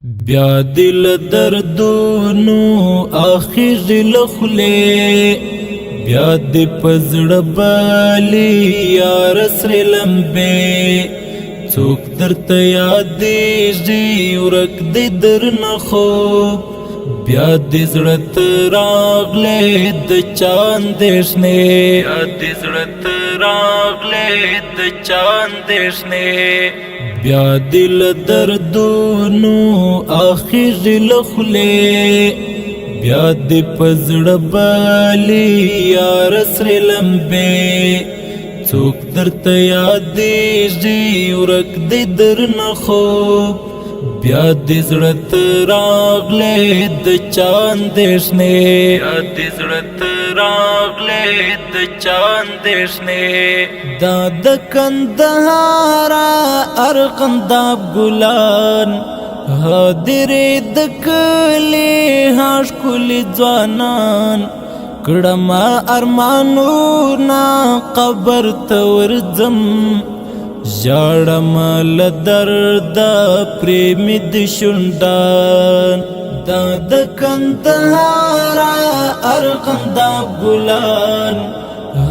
بیا دل دردونو آخر لخلے بیا دی پزړ بالی یا رسر لمبے څوک درته یادېږي ورک دی درنه خوب بیا دې زړه ته راغلی د چا اندېښنې بیا دې زړه ته راغلی د چا اندېښنې بیا دې له دردونو آخر لخلې بیا دې په زړه بالي یا رسر لمبې څوک درته یادېږي ورک دی درنه خوب بیا دې زړه ته راغلی د چا اندېښنې بیا دې زړه ته راغلی د چا اندېښنې دا د کندهار ارغنداب ګلان هدیرې د کلي ها ښکلي ځوانان کړم ارمانونه قبر ته ورځم ژاړم له درده پرې مې د شونډان دا د کندهار ارغنداب ګلان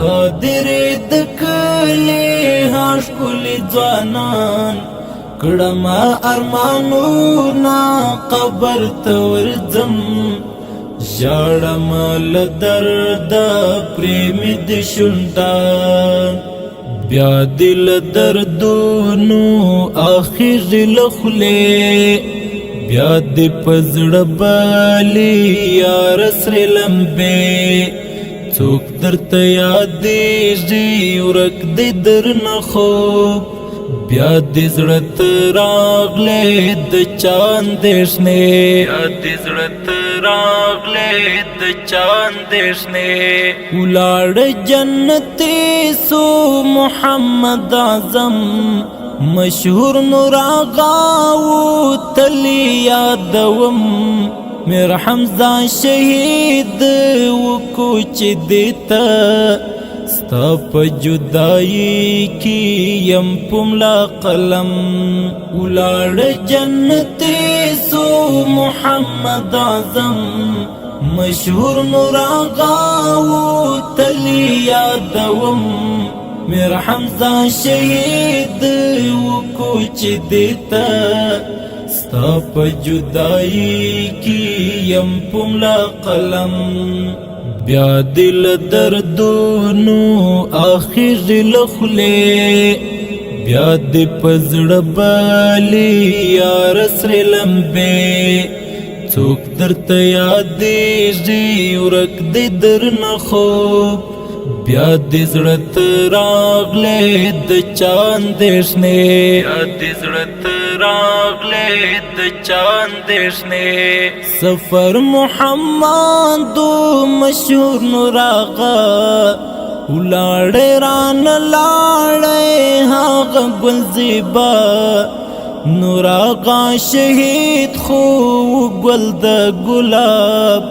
هدیرې د کلي ها ښکلي ځوانان کړم ارمانونه قبر ته ورځم ژاړم له درده پرې مې د شونډان بیا دې له دردونو آخر لخلې بیا دې په زړه بالي یا رسر لمبې څوک درته یادېږي ورک دی درنه خوب بیا دې زړه ته راغلی د چا اندېښنې بیا دې زړه ته راغلی د چا اندېښنې ولاړ جنتي سو محمد اعظم مشهور نور آغا و تلی یادوم میر حمزه شهید وکو چې دیتا ستا په جدائی کی یم پملا قلم ولاړ جنتی سو محمد اعظم مشهور نور آغا و تلی یادوم میر حمزه شهید وکو چې دیتا ستا په جدائی کی یم پملا قلم بیا دې له دردونو آخر لخلې بیا دې په زړه بالي یا رسر لمبې څوک درته یادېږي ورک دی درنه خوب بیا دې زړه ته راغلی د چا اندېښنې بیا دې زړه ته راغلی د چا اندېښنې سفر محمد مشهور نور آغا ولاړې رانه لاړې هغه ګل زیبا نور آغا شهید خو ګل د ګلاب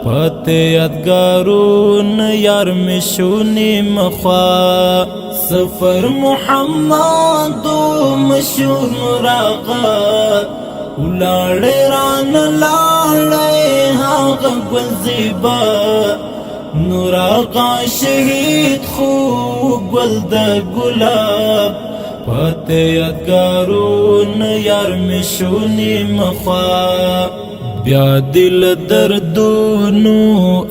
پاته یادګارون یار می شونی مخوا سفر محمد مشهور نور آغا ولاړې رانه لاړې هغه ګل زیبا نور آغا شهید خو ګل د ګلاب پاته یادګارون یار می شونی مخوا بیا دې له دردونو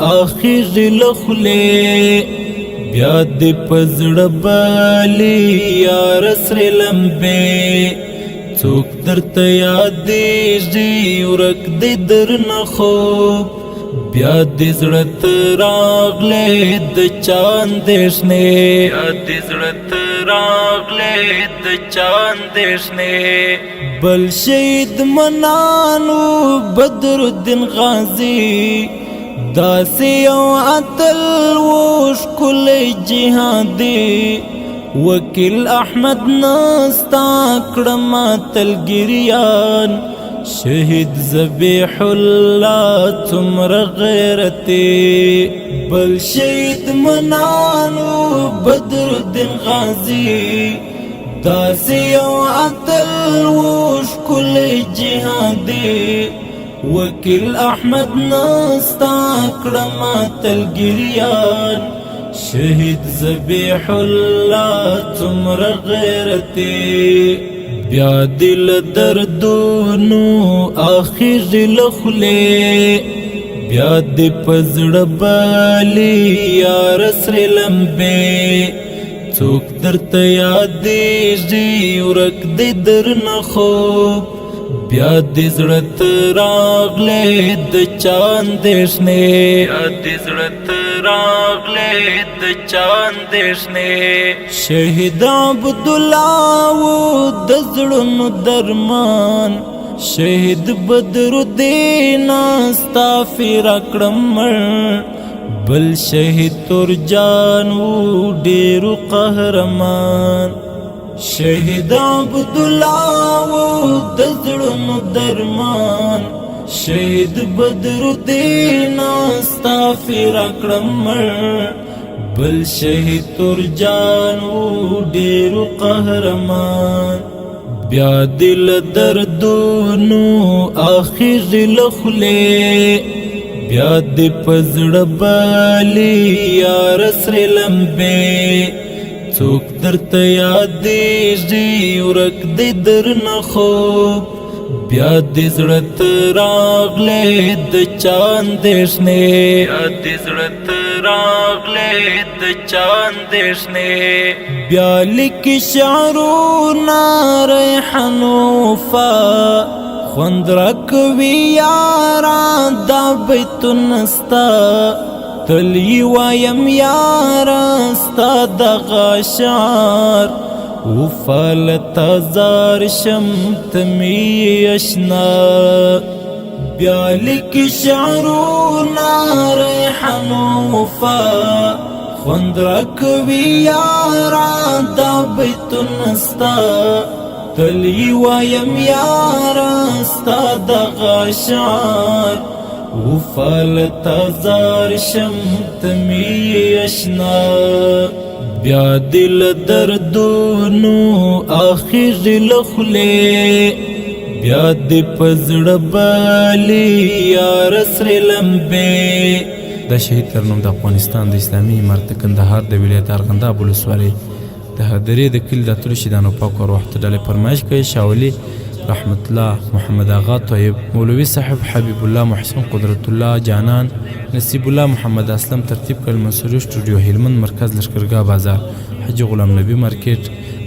آخر لخلې بیا دې په زړه بالي یا رسر لمبې څوک درته یادېږي ورک دی درنه خوب بیا دې زړه ته راغلی د چا اندېښنې بیا دې زړه ته راغلی د چا اندېښنې بل شهید منانو بدر الدین غازی داسې یو اتل و ښکلی جهادي وکیل احمد نستا کړم اتلګریان شهید ذبیح الله څومره غیرتي بل شهید منانو بدر الدین غازی داسې یو اتل وش کل جهادي وکیل احمد نستا کړم تلګریان شهید ذبیح الله څومره غیرتي بیا دل دردونو آخر لخلې بیا دې په زړه بالي یار سرې لمبې څوک درته یادېږي ورک دې درنه خوب بیا دې زړه ته راغلی د چا اندېښنې دې زړه ته راغلی د چا اندېښنې شهید عبدالله و د زړونو درمان شهید بدرالدین ستا فیرا کړم مړ بل شهید ترجان و ډېرو قهرمان شهید عبدالله و د زړونو درمان شهید بدرالدین ستا فیرا کړم مړ بل شهید ترجان و ډېرو قهرمان بیا دل دردونو آخر لخلې بیا دې په زړه بالي یار سرې لمبې څوک درته یادېږي ورک دې درنه خوب بیا دې زړه ته راغلی د چا اندېښنې دې زړه ته راغلی د چا اندېښنې بیا لیکي شعرونه ریحان وفا خوند راکوي یاران دا بیتونه ستا تل یې وایم یاره ستا دغه شعر وفا لتا زار شم ته مې اشنا بیا لیکي شعرونه ریحان وفا خوند راکوي یاران دا بیتونه ستا تل یې وایم یاره ستا دغه شعر وفا لتا زار شم ته مې اشنا بیا دل دردونو آخر لخلې بیا دې په زړه بالي یار سرې لمبې د شهید ترنم د افغانستان د اسلامي امارت کندهار د ولایت ارغنداب ولسوالۍ د هدیرې د کلي د اتلو شهیدانو پاک روح ته ډالۍ فرمایش کوي شاولي رحمت الله محمد آغا طیب مولوی صاحب حبیب الله محسن قدرت الله جانان نصیب الله محمد اسلم ترتیب کړل منصوري سټوډیو هلمند مرکز لشکرګاه بازار حاج غلام نبی مارکیټ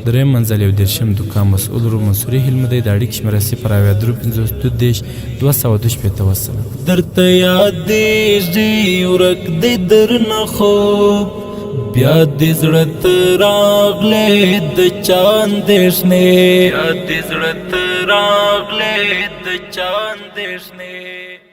دریم منزل یو درشم دکان مسئول رو منصوري هلمندی د اړیکې شمېره 050 وسلام درته یادېږي ورک دې درنه خوب بیا دې زړه ته راغلی د چا اندېښنې دې زړه ته راغلی د چا اندېښنې